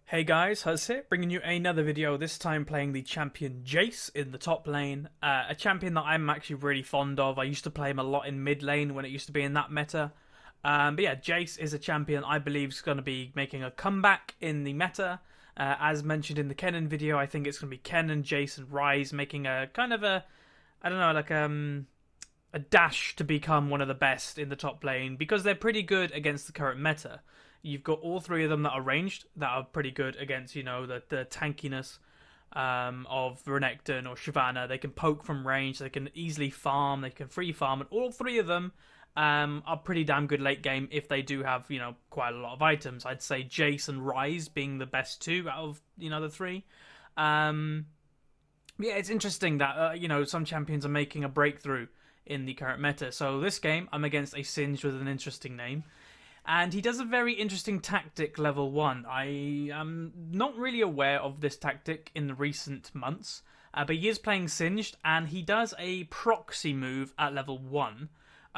Hey guys, Huzz here, bringing you another video, this time playing the champion Jayce in the top lane. A champion that I'm actually really fond of. I used to play him a lot in mid lane when it used to be in that meta. But yeah, Jayce is a champion I believe is going to be making a comeback in the meta. As mentioned in the Kennen video, I think it's going to be Kennen, Jayce and Ryze making a kind of a, I don't know, like a dash to become one of the best in the top lane because they're pretty good against the current meta. You've got all three of them that are ranged, that are pretty good against, you know, the tankiness of Renekton or Shyvana. They can poke from range, they can easily farm, they can free farm, and all three of them are pretty damn good late game if they do have, you know, quite a lot of items. I'd say Jayce and Ryze being the best two out of, you know, the three. Yeah, it's interesting that, you know, some champions are making a breakthrough in the current meta. So this game, I'm against a Singed with an interesting name. And he does a very interesting tactic level 1. I am not really aware of this tactic in the recent months. But he is playing Singed, and he does a proxy move at level 1.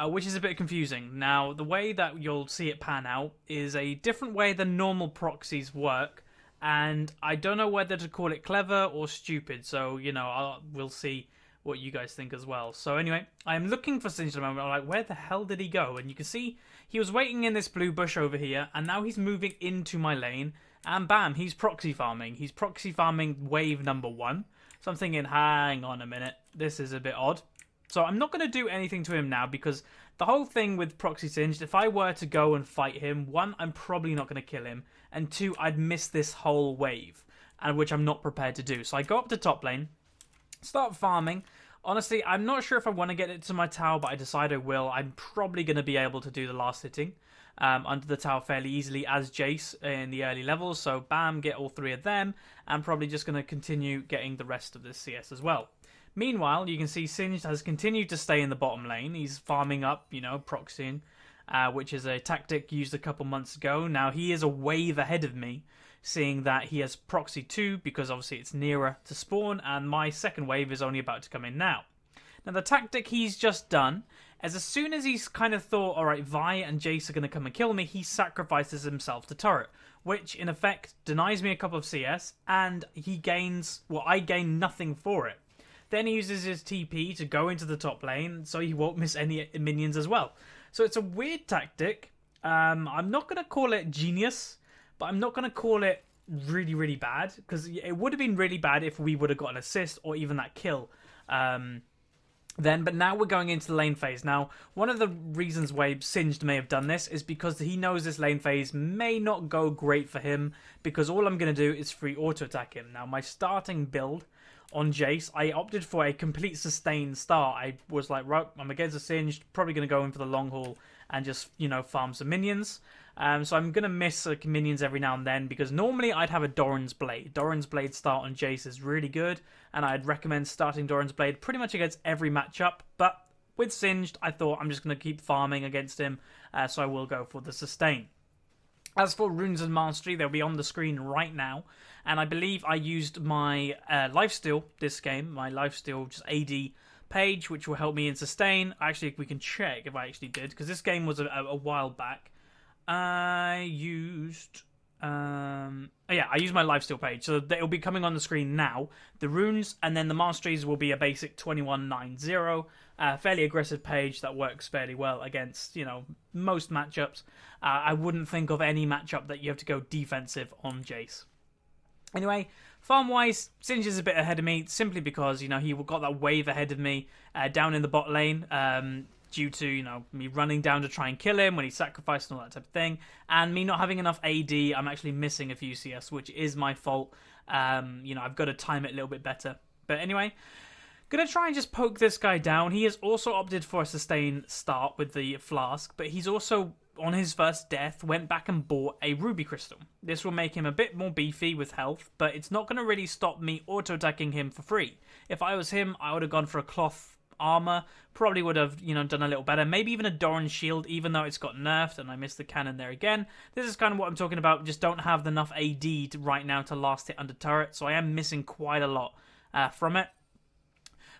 Which is a bit confusing. Now, the way that you'll see it pan out is a different way than normal proxies work. And I don't know whether to call it clever or stupid. So, you know, we'll see what you guys think as well. So anyway, I'm looking for Singed at the moment. I'm like, where the hell did he go? And you can see he was waiting in this blue bush over here, and now he's moving into my lane, and bam, he's proxy farming. He's proxy farming wave number 1. So I'm thinking, hang on a minute, this is a bit odd. So I'm not going to do anything to him now, because the whole thing with Proxy Singed, if I were to go and fight him, 1, I'm probably not going to kill him, and 2, I'd miss this whole wave, and which I'm not prepared to do. So I go up to top lane, start farming. Honestly, I'm not sure if I want to get it to my tower, but I decide I will. I'm probably going to be able to do the last hitting under the tower fairly easily as Jayce in the early levels. So bam, get all 3 of them. I'm probably just going to continue getting the rest of this CS as well. Meanwhile, you can see Singed has continued to stay in the bottom lane. He's farming up, you know, proxying, which is a tactic used a couple months ago. Now, he is a wave ahead of me, seeing that he has Proxy 2, because obviously it's nearer to spawn, and my second wave is only about to come in now. Now, the tactic he's just done is as soon as he's kind of thought, alright, Vi and Jayce are going to come and kill me, he sacrifices himself to turret, which in effect denies me a couple of CS, and he gains, well, I gain nothing for it. Then he uses his TP to go into the top lane, so he won't miss any minions as well. So it's a weird tactic. I'm not going to call it genius, but I'm not going to call it really, really bad, because it would have been really bad if we would have got an assist or even that kill then. But now we're going into the lane phase. Now, one of the reasons why Singed may have done this is because he knows this lane phase may not go great for him, because all I'm going to do is free auto attack him. Now, my starting build on Jayce, I opted for a complete sustain start. I was like, right, I'm against a Singed, probably going to go in for the long haul and just, you know, farm some minions. So I'm going to miss minions every now and then, because normally I'd have a Doran's Blade. Doran's Blade start on Jayce is really good, and I'd recommend starting Doran's Blade pretty much against every matchup. But with Singed, I thought I'm just going to keep farming against him, so I will go for the sustain. As for Runes and Mastery, they'll be on the screen right now, and I believe I used my lifesteal this game, my lifesteal just AD page, which will help me in sustain. Actually, we can check if I actually did, because this game was a while back. I used I used my lifesteal page, so it'll be coming on the screen now. The runes and then the masteries will be a basic 2190, fairly aggressive page that works fairly well against, you know, most matchups. I wouldn't think of any matchup that you have to go defensive on Jayce. Anyway, farm-wise, Singed is a bit ahead of me, simply because, you know, he got that wave ahead of me down in the bot lane, due to, you know, me running down to try and kill him when he sacrificed and all that type of thing, and me not having enough AD. I'm actually missing a few CS, which is my fault. You know, I've got to time it a little bit better. But anyway, gonna try and just poke this guy down. He has also opted for a sustain start with the flask, but he's also, on his first death, went back and bought a ruby crystal. This will make him a bit more beefy with health, but it's not going to really stop me auto-attacking him for free. If I was him, I would have gone for a cloth armor, probably would have, you know, done a little better. Maybe even a Doran shield, even though it's got nerfed, and I missed the cannon there again. This is kind of what I'm talking about. Just don't have enough AD right now to last hit under turret, so I am missing quite a lot from it.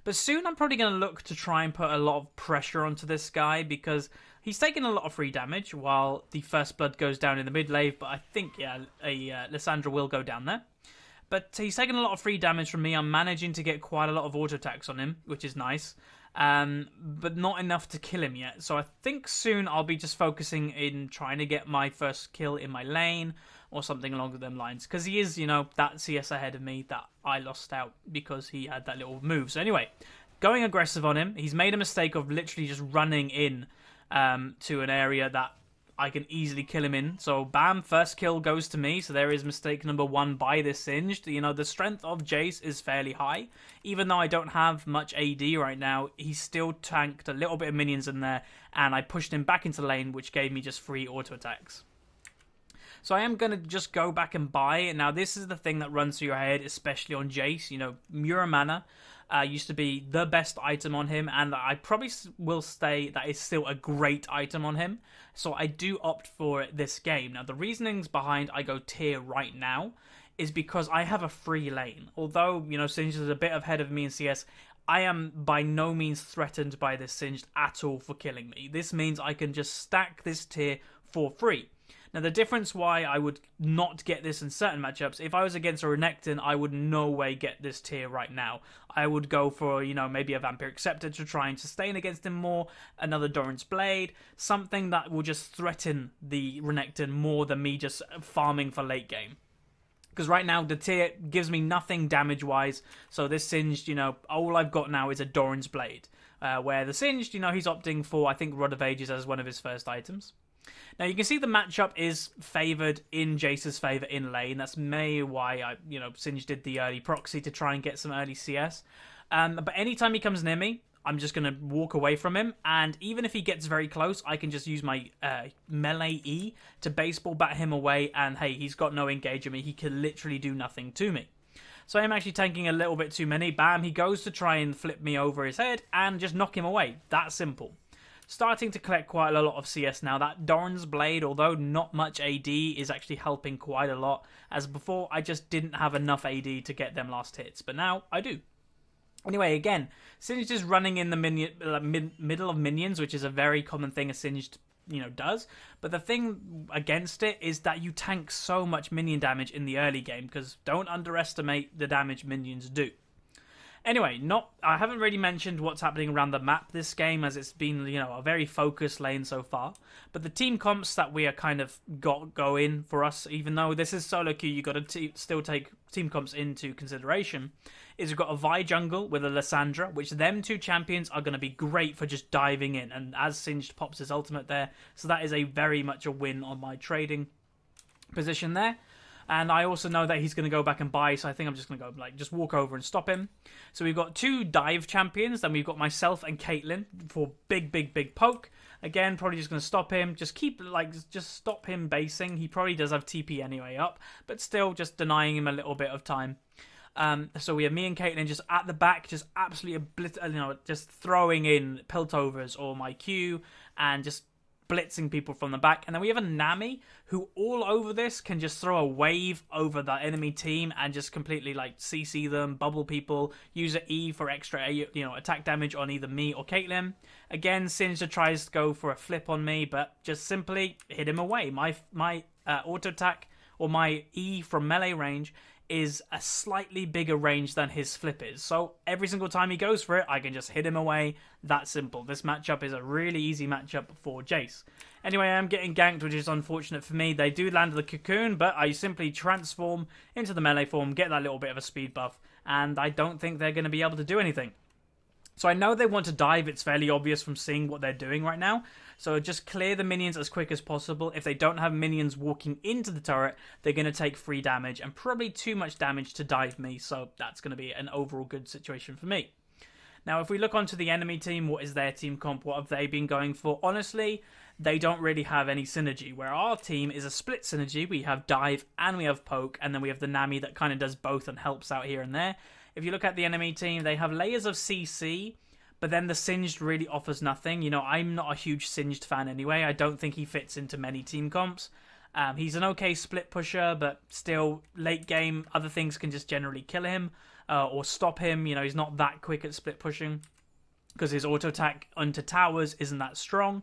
But soon I'm probably going to look to try and put a lot of pressure onto this guy because he's taking a lot of free damage while the first blood goes down in the mid lane. But I think, yeah, Lissandra will go down there. But he's taking a lot of free damage from me. I'm managing to get quite a lot of auto attacks on him, which is nice. But not enough to kill him yet. So I think soon I'll be just focusing in trying to get my first kill in my lane or something along them lines. Because he is, you know, that CS ahead of me that I lost out because he had that little move. So anyway, going aggressive on him. He's made a mistake of literally just running in to an area that I can easily kill him in. So bam, first kill goes to me. So there is mistake number 1 by this Singed. You know, the strength of Jayce is fairly high. Even though I don't have much AD right now, he still tanked a little bit of minions in there. And I pushed him back into lane, which gave me just 3 auto attacks. So I am going to just go back and buy it. Now this is the thing that runs through your head, especially on Jayce. You know, Mura Mana used to be the best item on him, and I probably will say that is still a great item on him. So I do opt for it this game. Now the reasonings behind I go tier right now is because I have a free lane. Although, you know, Singed is a bit ahead of me in CS, I am by no means threatened by this Singed at all for killing me. This means I can just stack this tier for free. Now, the difference why I would not get this in certain matchups, if I was against a Renekton, I would no way get this tier right now. I would go for, you know, maybe a Vampiric Scepter to try and sustain against him more, another Doran's Blade, something that will just threaten the Renekton more than me just farming for late game. Because right now, the tier gives me nothing damage-wise, so this Singed, you know, all I've got now is a Doran's Blade. Where the Singed, you know, he's opting for, I think, Rod of Ages as one of his first items. Now you can see the matchup is favoured in Jayce's favour in lane. That's maybe why Singed did the early proxy to try and get some early CS. But anytime he comes near me, I'm just going to walk away from him. And even if he gets very close, I can just use my melee E to baseball bat him away. And hey, he's got no engage on me. He can literally do nothing to me. So I'm actually tanking a little bit too many. Bam, he goes to try and flip me over his head and just knock him away. That simple. Starting to collect quite a lot of CS now. That Doran's Blade, although not much AD, is actually helping quite a lot. As before, I just didn't have enough AD to get them last hits. But now, I do. Anyway, again, Singed is running in the middle of minions, which is a very common thing a Singed, does. But the thing against it is that you tank so much minion damage in the early game, because don't underestimate the damage minions do. Anyway, I haven't really mentioned what's happening around the map this game, as it's been, a very focused lane so far. But the team comps that we are kind of got going for us, even though this is solo queue, you got to still take team comps into consideration, is we've got a Vi jungle with a Lissandra, which them 2 champions are going to be great for just diving in. And as Singed pops his ultimate there, so that is a very much a win on my trading position there. And I also know that he's going to go back and buy, so I think I'm just going to go, just walk over and stop him. So we've got 2 dive champions, then we've got myself and Caitlyn for big poke. Again, probably just going to stop him. Just just stop him basing. He probably does have TP anyway up, but still just denying him a little bit of time. So we have me and Caitlyn just at the back, just absolutely, just throwing in Piltovers or my Q and just blitzing people from the back. And then we have a Nami who all over this can just throw a wave over the enemy team and just completely CC them, bubble people, use an E for extra attack damage on either me or Caitlyn. Again, Singed tries to go for a flip on me, but just simply hit him away. My auto attack or my E from melee range is a slightly bigger range than his flip is. So every single time he goes for it, I can just hit him away. That simple. This matchup is a really easy matchup for Jayce. Anyway, I'm getting ganked, which is unfortunate for me. They do land the cocoon, but I simply transform into the melee form, get that little bit of a speed buff, and I don't think they're going to be able to do anything. So I know they want to dive. It's fairly obvious from seeing what they're doing right now. So just clear the minions as quick as possible. If they don't have minions walking into the turret, they're going to take free damage and probably too much damage to dive me. So that's going to be an overall good situation for me. Now, if we look onto the enemy team, what is their team comp? What have they been going for? Honestly, they don't really have any synergy. Where our team is a split synergy. We have dive and we have poke. And then we have the Nami that kind of does both and helps out here and there. If you look at the enemy team, they have layers of CC, but then the Singed really offers nothing. I'm not a huge Singed fan anyway. I don't think he fits into many team comps. He's an okay split pusher, but still, late game, other things can just generally kill him. or stop him. You know, he's not that quick at split pushing because his auto attack onto towers isn't that strong.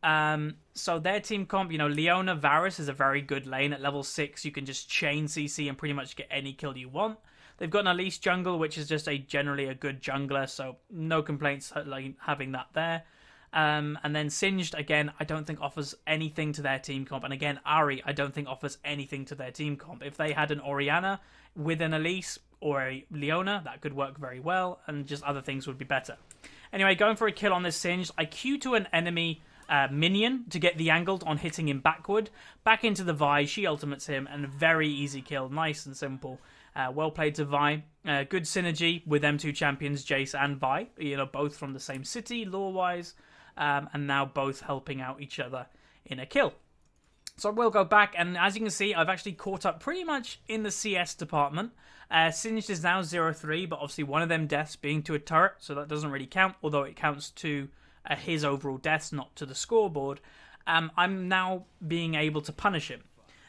So their team comp, you know, Leona Varus is a very good lane. At level 6, you can just chain CC and pretty much get any kill you want. They've got an Jayce Jungle, which is just generally a good jungler, so no complaints like having that there. And then Singed, again, I don't think offers anything to their team comp. And again, Ahri, I don't think offers anything to their team comp. If they had an Orianna with an Jayce or a Leona, that could work very well, and just other things would be better. Anyway, going for a kill on this Singed, I Q to an enemy minion to get the angled on hitting him backward. Back into the Vi, she ultimates him, and a very easy kill, nice and simple. Well played to Vi. Good synergy with them two champions, Jayce and Vi. You know, both from the same city, lore-wise, and now both helping out each other in a kill. So we'll go back, and as you can see, I've actually caught up pretty much in the CS department. Singed is now 0-3, but obviously one of them deaths being to a turret, so that doesn't really count, although it counts to his overall deaths, not to the scoreboard. I'm now being able to punish him.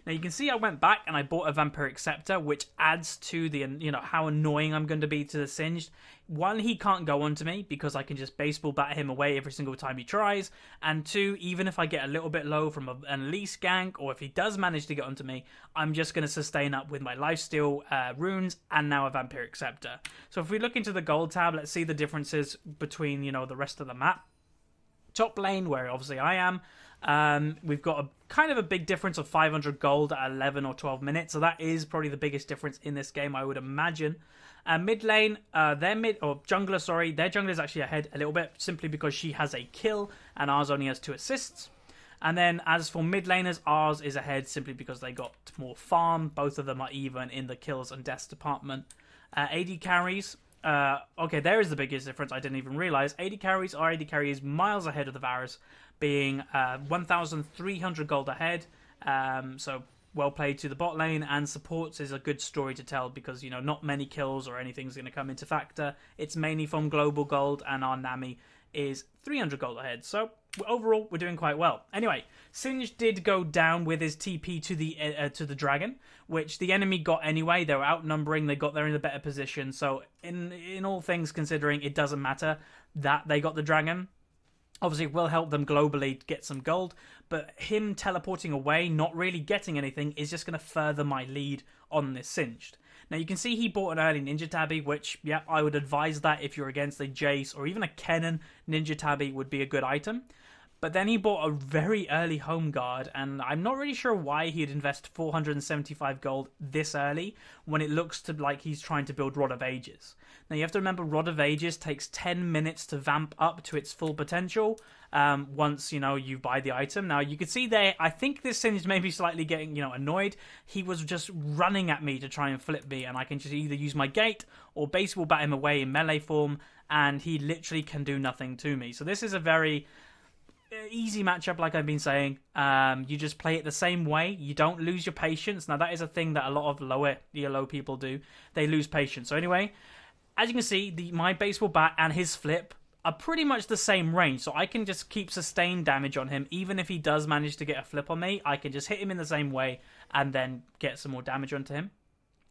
Now you can see I went back and I bought a Vampiric Scepter, which adds to the, you know, how annoying I'm going to be to the Singed. One, he can't go onto me because I can just baseball bat him away every single time he tries. And two, even if I get a little bit low from an Elise gank, or if he does manage to get onto me, I'm just going to sustain up with my lifesteal runes and now a Vampiric Scepter. So if we look into the gold tab, let's see the differences between, you know, the rest of the map. Top lane, where obviously I am, we've got a kind of a big difference of 500 gold at 11 or 12 minutes, so that is probably the biggest difference in this game, I would imagine. Mid lane, their jungler is actually ahead a little bit, simply because she has a kill and ours only has 2 assists. And then as for mid laners, ours is ahead simply because they got more farm. Both of them are even in the kills and deaths department. AD carries. Okay, there is the biggest difference. I didn't even realize. AD carries, our AD carry is miles ahead of the Varus, being 1,300 gold ahead. So well played to the bot lane, and supports is a good story to tell because, you know, not many kills or anything's going to come into factor. It's mainly from global gold, and our Nami is 300 gold ahead. So overall, we're doing quite well. Anyway, Singed did go down with his TP to the dragon, which the enemy got anyway. They were outnumbering. They got there in a better position. So in all things considering, it doesn't matter that they got the dragon. Obviously, it will help them globally get some gold, but him teleporting away, not really getting anything, is just going to further my lead on this Singed. Now, you can see he bought an early Ninja Tabby, which, yeah, I would advise that if you're against a Jayce or even a Kennen, Ninja Tabby would be a good item. But then he bought a very early Home Guard, and I'm not really sure why he'd invest 475 gold this early when it looks to like he's trying to build Rod of Ages. Now, you have to remember, Rod of Ages takes 10 minutes to vamp up to its full potential once, you know, you buy the item. Now, you can see there, I think this Singed may be slightly getting, you know, annoyed. He was just running at me to try and flip me, and I can just either use my gate or baseball bat him away in melee form, and he literally can do nothing to me. So this is a very easy matchup, like I've been saying. You just play it the same way. You don't lose your patience. Now, that is a thing that a lot of lower ELO people do. They lose patience. So anyway, as you can see, my baseball bat and his flip are pretty much the same range. So I can just keep sustained damage on him. Even if he does manage to get a flip on me, I can just hit him in the same way and then get some more damage onto him.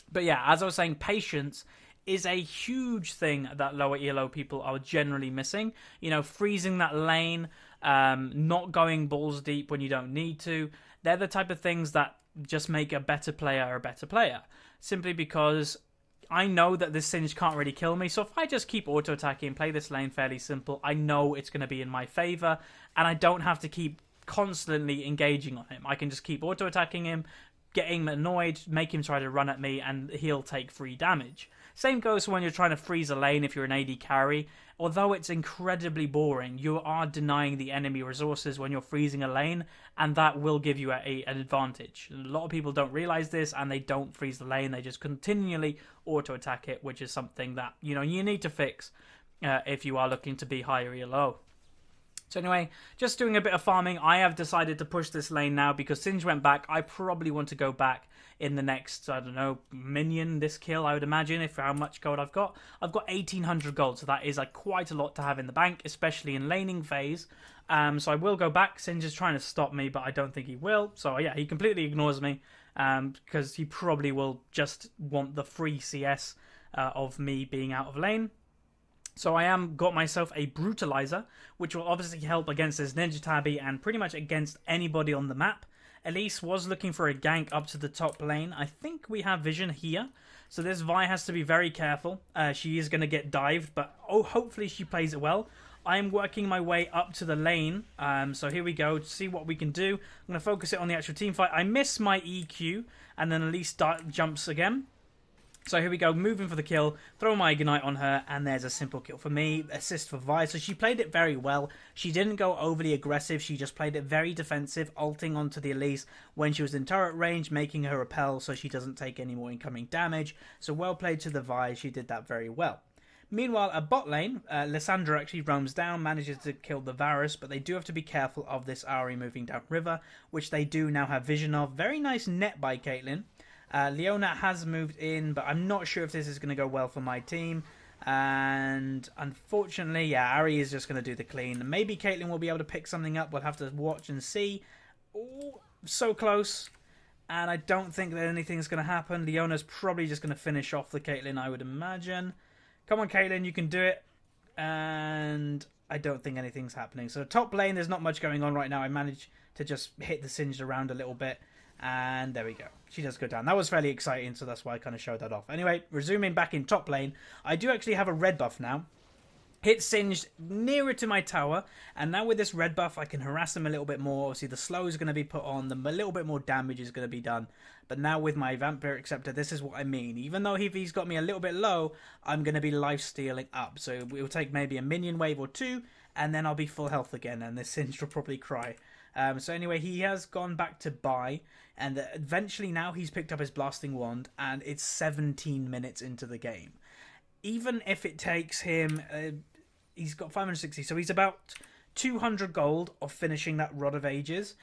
But yeah, as I was saying, patience is a huge thing that lower ELO people are generally missing. You know, freezing that lane, not going balls deep when you don't need to. They're the type of things that just make a better player a better player. Simply because I know that this Singed can't really kill me, so if I just keep auto-attacking and play this lane fairly simple, I know it's going to be in my favour, and I don't have to keep constantly engaging on him. I can just keep auto-attacking him, get him annoyed, make him try to run at me, and he'll take free damage. Same goes for when you're trying to freeze a lane if you're an AD carry. Although it's incredibly boring, you are denying the enemy resources when you're freezing a lane, and that will give you an advantage. A lot of people don't realise this, and they don't freeze the lane. They just continually auto-attack it, which is something that, you know, you need to fix if you are looking to be higher ELO. So anyway, just doing a bit of farming. I have decided to push this lane now because Singed went back. I probably want to go back in the next, I don't know, minion, this kill, I would imagine, if how much gold I've got. I've got 1,800 gold, so that is quite a lot to have in the bank, especially in laning phase. So I will go back. Singed is trying to stop me, but I don't think he will. So yeah, he completely ignores me because he probably will just want the free CS of me being out of lane. So I am got myself a Brutalizer, which will obviously help against this Ninja Tabby and pretty much against anybody on the map. Elise was looking for a gank up to the top lane. I think we have vision here. So this Vi has to be very careful. She is going to get dived, but hopefully she plays it well. I am working my way up to the lane. So here we go to see what we can do. I'm going to focus it on the actual team fight. I miss my EQ, and then Elise jumps again. So here we go, moving for the kill, throw my Ignite on her, and there's a simple kill for me, assist for Vi. So she played it very well. She didn't go overly aggressive, she just played it very defensive, ulting onto the Elise when she was in turret range, making her repel so she doesn't take any more incoming damage. So well played to the Vi, she did that very well. Meanwhile, at bot lane, Lissandra actually roams down, manages to kill the Varus, but they do have to be careful of this Ahri moving down river, which they do now have vision of. Very nice net by Caitlyn. Leona has moved in, but I'm not sure if this is going to go well for my team. And unfortunately, yeah, Ahri is just going to do the clean. Maybe Caitlyn will be able to pick something up. We'll have to watch and see. Ooh, so close. And I don't think that anything's going to happen. Leona's probably just going to finish off the Caitlyn, I would imagine. Come on, Caitlyn, you can do it. And I don't think anything's happening. So top lane, there's not much going on right now. I managed to just hit the Singed around a little bit. And there we go. She does go down. That was fairly exciting, so that's why I kind of showed that off. Anyway, resuming back in top lane, I do actually have a red buff now. Hit Singed nearer to my tower, and now with this red buff, I can harass him a little bit more. Obviously, the slow is going to be put on, a little bit more damage is going to be done. But now with my Vampire Acceptor, this is what I mean. Even though he's got me a little bit low, I'm going to be life-stealing up. So it will take maybe a minion wave or two, and then I'll be full health again, and this Singed will probably cry. So anyway, he has gone back to buy, and eventually now he's picked up his Blasting Wand, and it's 17 minutes into the game. Even if it takes him, he's got 560, so he's about 200 gold of finishing that Rod of Ages.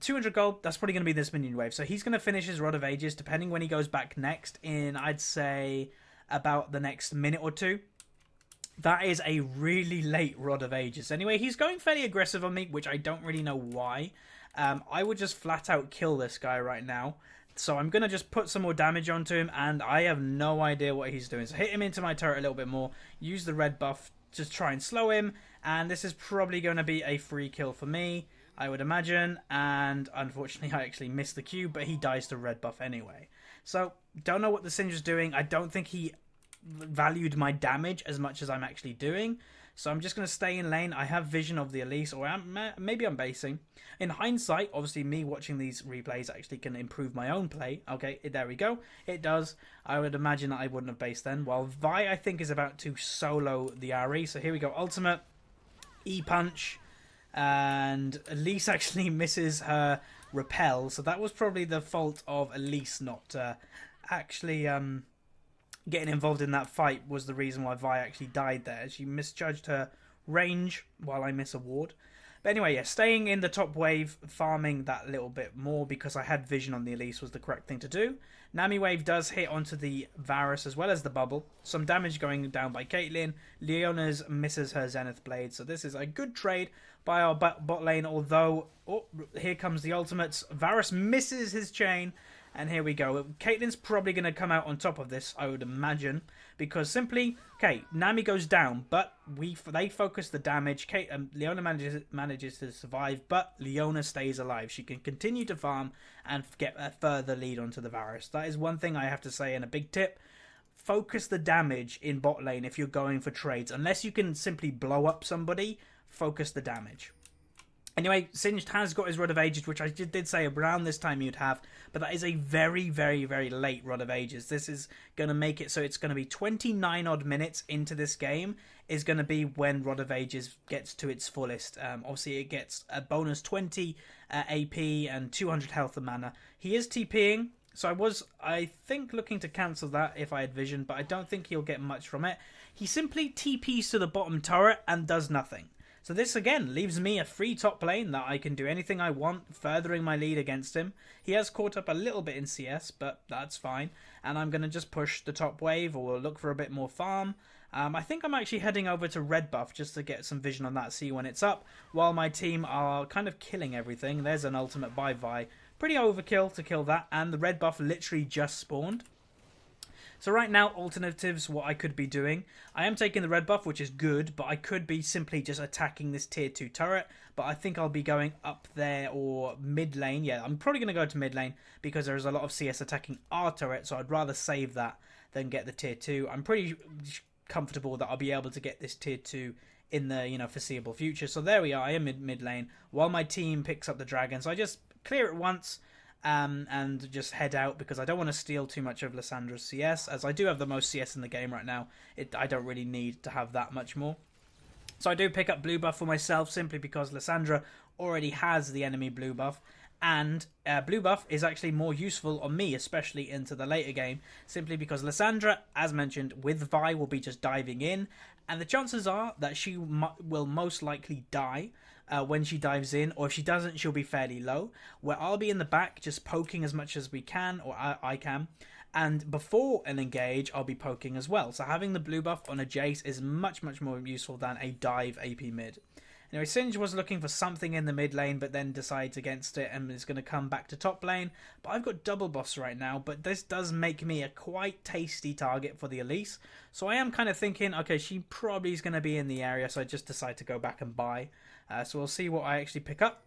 200 gold, that's probably going to be this minion wave. So he's going to finish his Rod of Ages, depending when he goes back next, in, I'd say, about the next minute or two. That is a really late Rod of Ages. Anyway, he's going fairly aggressive on me, which I don't really know why. I would just flat out kill this guy right now. So I'm going to just put some more damage onto him, and I have no idea what he's doing. So hit him into my turret a little bit more, use the red buff, just try and slow him, and this is probably going to be a free kill for me, I would imagine. And unfortunately, I actually missed the Q, but he dies to red buff anyway. So, don't know what the Singed is doing. I don't think he valued my damage as much as I'm actually doing, so I'm just going to stay in lane. I have vision of the Elise, or maybe I'm basing. In hindsight, obviously me watching these replays actually can improve my own play. Okay, there we go, it does. I would imagine that I wouldn't have based then. While Vi, I think, is about to solo the Ahri, so here we go, ultimate E-punch, and Elise actually misses her repel, so that was probably the fault of Elise not actually getting involved in that fight was the reason why Vi actually died there. She misjudged her range while I miss a ward. But anyway, yeah, staying in the top wave, farming that little bit more because I had vision on the Elise was the correct thing to do. Nami wave does hit onto the Varus as well as the bubble. Some damage going down by Caitlyn. Leona's misses her Zenith Blade. So this is a good trade by our bot lane, although here comes the ultimates. Varus misses his chain. And here we go. Caitlyn's probably going to come out on top of this, I would imagine, because simply, okay, Nami goes down, but they focus the damage. Leona manages to survive, but Leona stays alive. She can continue to farm and get a further lead onto the Varus. That is one thing I have to say, and a big tip. Focus the damage in bot lane if you're going for trades. Unless you can simply blow up somebody, focus the damage. Anyway, Singed has got his Rod of Ages, which I did say around this time you'd have, but that is a very, very, very late Rod of Ages. This is going to make it so it's going to be 29 odd minutes into this game is going to be when Rod of Ages gets to its fullest. Obviously, it gets a bonus 20 AP and 200 health and mana. He is TPing, so I think, looking to cancel that if I had vision, but I don't think he'll get much from it. He simply TPs to the bottom turret and does nothing. So this, again, leaves me a free top lane that I can do anything I want, furthering my lead against him. He has caught up a little bit in CS, but that's fine. And I'm going to just push the top wave, or look for a bit more farm. I think I'm actually heading over to red buff just to get some vision on that, see when it's up, while my team are kind of killing everything. There's an ultimate by Vi. Pretty overkill to kill that, and the red buff literally just spawned. So right now, alternatives, what I could be doing, I am taking the red buff, which is good, but I could be simply just attacking this tier 2 turret, but I think I'll be going up there or mid lane. Yeah, I'm probably going to go to mid lane because there's a lot of CS attacking our turret, so I'd rather save that than get the tier 2. I'm pretty comfortable that I'll be able to get this tier 2 in the foreseeable future. So there we are, I am mid lane while my team picks up the dragon. So I just clear it once, and just head out because I don't want to steal too much of Lissandra's CS, as I do have the most CS in the game right now. I don't really need to have that much more. So I do pick up blue buff for myself simply because Lissandra already has the enemy blue buff, and blue buff is actually more useful on me, especially into the later game, simply because Lissandra, as mentioned, with Vi will be just diving in, and the chances are that she will most likely die when she dives in, or if she doesn't, she'll be fairly low, where I'll be in the back just poking as much as we can, or I can, and before an engage, I'll be poking as well. So having the blue buff on a Jayce is much, much more useful than a dive AP mid. Anyway, Singed was looking for something in the mid lane, but then decides against it and is going to come back to top lane. But I've got double buffs right now, but this does make me a quite tasty target for the Elise. So I am kind of thinking, okay, she probably is going to be in the area, so I just decide to go back and buy. So we'll see what I actually pick up.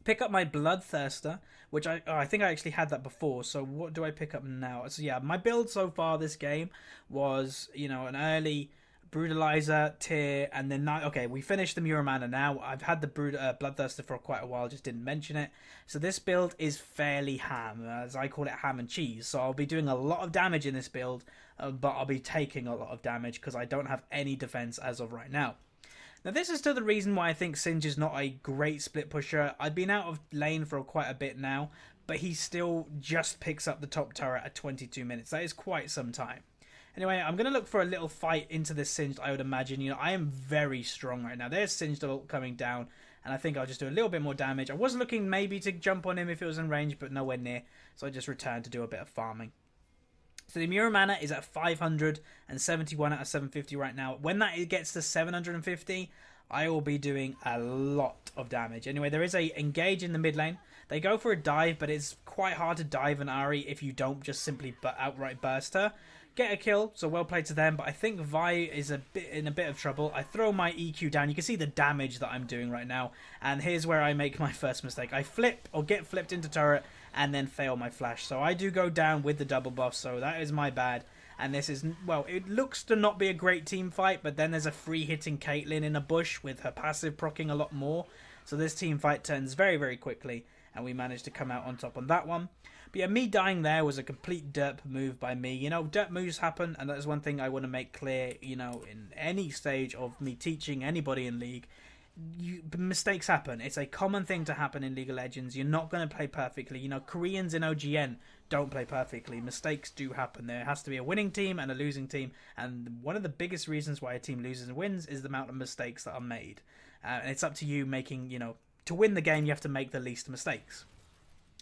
Pick up my Bloodthirster, which I think I actually had that before. So what do I pick up now? So yeah, my build so far this game was, an early Brutalizer tier, and then okay, we finished the Muramana now. I've had the Bloodthirster for quite a while, just didn't mention it. So this build is fairly ham, as I call it, ham and cheese. So I'll be doing a lot of damage in this build, but I'll be taking a lot of damage because I don't have any defense as of right now. Now this is still the reason why I think Singed is not a great split pusher. I've been out of lane for quite a bit now, but he still just picks up the top turret at 22 minutes. That is quite some time. Anyway, I'm going to look for a little fight into this Singed, I would imagine. I am very strong right now. There's Singed coming down, and I think I'll just do a little bit more damage. I was looking maybe to jump on him if it was in range, but nowhere near. So I just returned to do a bit of farming. So the Muramana is at 571 out of 750 right now. When that gets to 750, I will be doing a lot of damage. Anyway, there is a engage in the mid lane. They go for a dive, but it's quite hard to dive an Ahri if you don't just simply outright burst her. Get a kill, so well played to them, but I think Vi is in a bit of trouble. I throw my EQ down. You can see the damage that I'm doing right now, and here's where I make my first mistake. I flip or get flipped into turret and then fail my flash. So I do go down with the double buff, so that is my bad. And this is, well, it looks to not be a great team fight, but then there's a free hitting Caitlyn in a bush with her passive proccing a lot more. So this team fight turns very, very quickly, and we managed to come out on top on that one. But yeah, me dying there was a complete derp move by me. Derp moves happen, and that is one thing I want to make clear, in any stage of me teaching anybody in League. Mistakes happen. It's a common thing to happen in League of Legends. You're not going to play perfectly. Koreans in OGN don't play perfectly. Mistakes do happen. There has to be a winning team and a losing team, and one of the biggest reasons why a team loses and wins is the amount of mistakes that are made. And it's up to you making, to win the game, you have to make the least mistakes.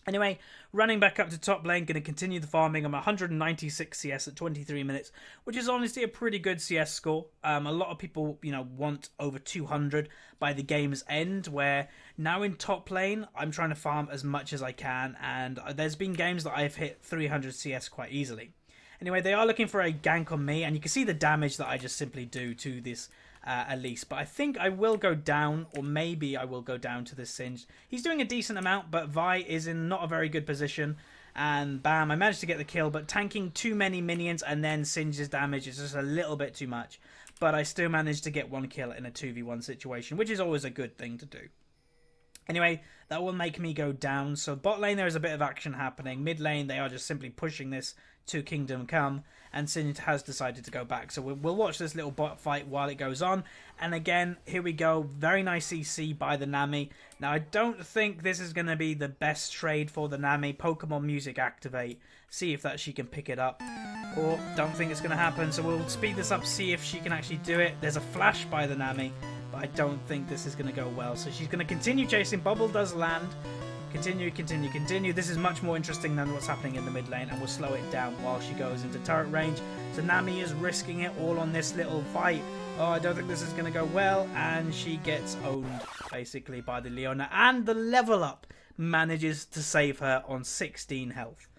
Anyway, running back up to top lane, going to continue the farming. I'm 196 CS at 23 minutes, which is honestly a pretty good CS score. A lot of people, want over 200 by the game's end, where now in top lane, I'm trying to farm as much as I can, and there's been games that I've hit 300 CS quite easily. Anyway, they are looking for a gank on me, and you can see the damage that I just simply do to this Elise. But I think I will go down, or maybe I will go down to this Singed. He's doing a decent amount, but Vi is in not a very good position. And bam, I managed to get the kill, but tanking too many minions and then Singed's damage is just a little bit too much. But I still managed to get one kill in a 2v1 situation, which is always a good thing to do. Anyway, that will make me go down. So bot lane, there is a bit of action happening. Mid lane, they are just simply pushing this to Kingdom Come, and Singed has decided to go back. So we'll watch this little bot fight while it goes on. And again, here we go. Very nice CC by the Nami. Now, I don't think this is going to be the best trade for the Nami. Pokemon Music activate. See if that she can pick it up. Or don't think it's going to happen. So we'll speed this up, see if she can actually do it. There's a flash by the Nami, but I don't think this is going to go well. So she's going to continue chasing. Bubble does land. Continue, continue, continue. This is much more interesting than what's happening in the mid lane, and we'll slow it down while she goes into turret range. So Nami is risking it all on this little fight. Oh, I don't think this is going to go well, and she gets owned, basically, by the Leona. And the level up manages to save her on 16 health.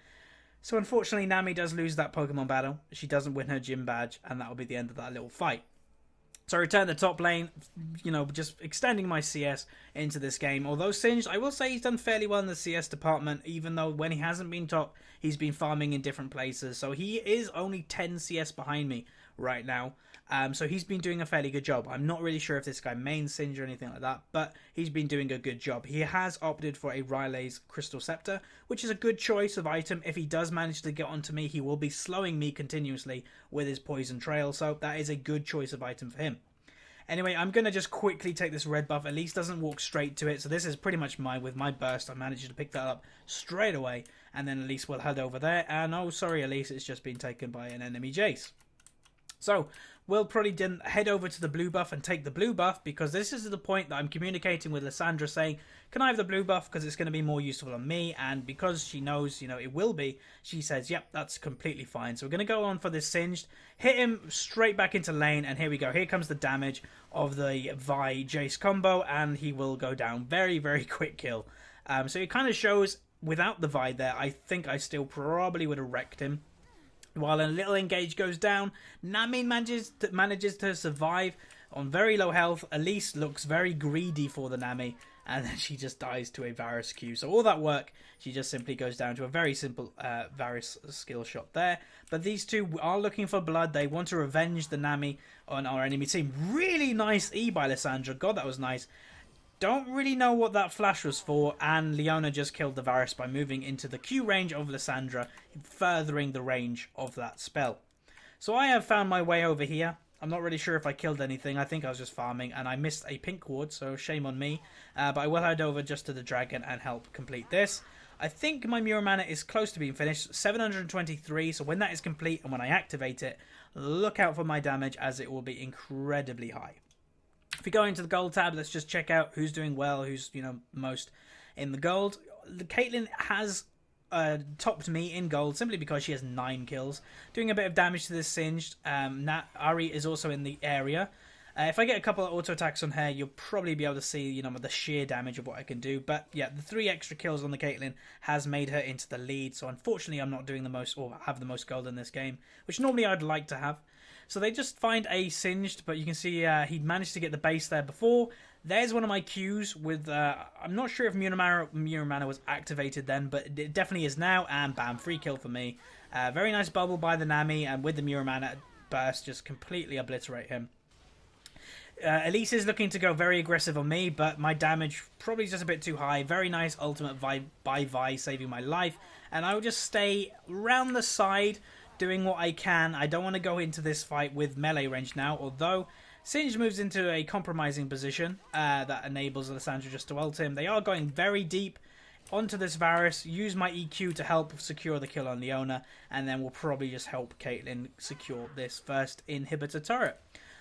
So unfortunately, Nami does lose that Pokemon battle. She doesn't win her gym badge, and that will be the end of that little fight. So I return to top lane, just extending my CS into this game. Although Singed, I will say he's done fairly well in the CS department, even though when he hasn't been top, he's been farming in different places. So he is only 10 CS behind me right now. So he's been doing a fairly good job. I'm not really sure if this guy mains Singed or anything like that, but he's been doing a good job. He has opted for a Riley's Crystal Scepter, which is a good choice of item. If he does manage to get onto me, he will be slowing me continuously with his Poison Trail, so that is a good choice of item for him. Anyway, I'm going to just quickly take this red buff. Elise doesn't walk straight to it, so this is pretty much mine. With my burst, I managed to pick that up straight away, and then Elise will head over there. And oh, sorry, Elise, it's just been taken by an enemy Jayce. So we'll probably then head over to the blue buff and take the blue buff, because this is the point that I'm communicating with Lysandra saying, can I have the blue buff because it's going to be more useful on me? And because she knows, it will be, she says, yep, that's completely fine. So we're going to go on for this Singed, hit him straight back into lane, and here we go. Here comes the damage of the Vi Jayce combo, and he will go down. Very, very quick kill. So it kind of shows, without the Vi there, I think I still probably would have wrecked him. While a little engage goes down, Nami manages to survive on very low health. Elise looks very greedy for the Nami, and then she just dies to a Varus Q. So all that work, she just simply goes down to a very simple Varus skill shot there. But these two are looking for blood. They want to revenge the Nami on our enemy team. Really nice E by Lysandra. God, that was nice. Don't really know what that flash was for, and Leona just killed the Varus by moving into the Q range of Lysandra, furthering the range of that spell. So I have found my way over here. I'm not really sure if I killed anything. I think I was just farming, and I missed a pink ward, so shame on me. But I will head over just to the dragon and help complete this. I think my Mirror Mana is close to being finished, 723, so when that is complete and when I activate it, look out for my damage, as it will be incredibly high. If we go into the gold tab, let's just check out who's doing well, who's, most in the gold. Caitlyn has topped me in gold simply because she has 9 kills, doing a bit of damage to this Singed. Ari is also in the area. If I get a couple of auto attacks on her, you'll probably be able to see, the sheer damage of what I can do. But yeah, the 3 extra kills on the Caitlyn has made her into the lead. So unfortunately, I'm not doing the most, or have the most gold in this game, which normally I'd like to have. So they just find a Singed, but you can see he'd managed to get the base there before. There's one of my Qs with, I'm not sure if Mirror Mana was activated then, but it definitely is now, and bam, free kill for me. Very nice bubble by the Nami, and with the Mirror Mana burst, just completely obliterate him. Elise is looking to go very aggressive on me, but my damage probably just a bit too high. Very nice ultimate by Vi, saving my life, and I will just stay around the side, doing what I can. I don't want to go into this fight with melee range now, although Singed moves into a compromising position that enables Lysandra just to ult him. They are going very deep onto this Varus, use my EQ to help secure the kill on Leona, and then we'll probably just help Caitlyn secure this first inhibitor turret.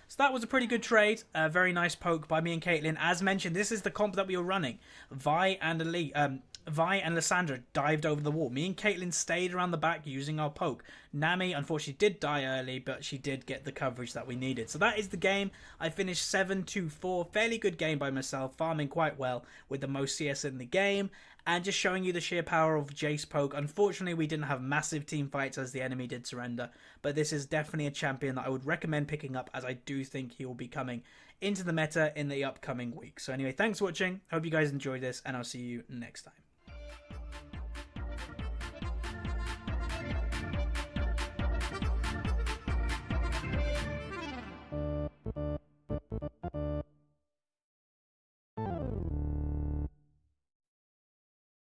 So that was a pretty good trade. A very nice poke by me and Caitlyn. As mentioned, this is the comp that we were running. Vi and Lysandra dived over the wall. Me and Caitlyn stayed around the back using our poke. Nami, unfortunately, did die early, but she did get the coverage that we needed. So that is the game. I finished 7-4. Fairly good game by myself, farming quite well with the most CS in the game. And just showing you the sheer power of Jayce poke. Unfortunately, we didn't have massive team fights as the enemy did surrender. But this is definitely a champion that I would recommend picking up, as I do think he will be coming into the meta in the upcoming week. So anyway, thanks for watching. Hope you guys enjoyed this, and I'll see you next time.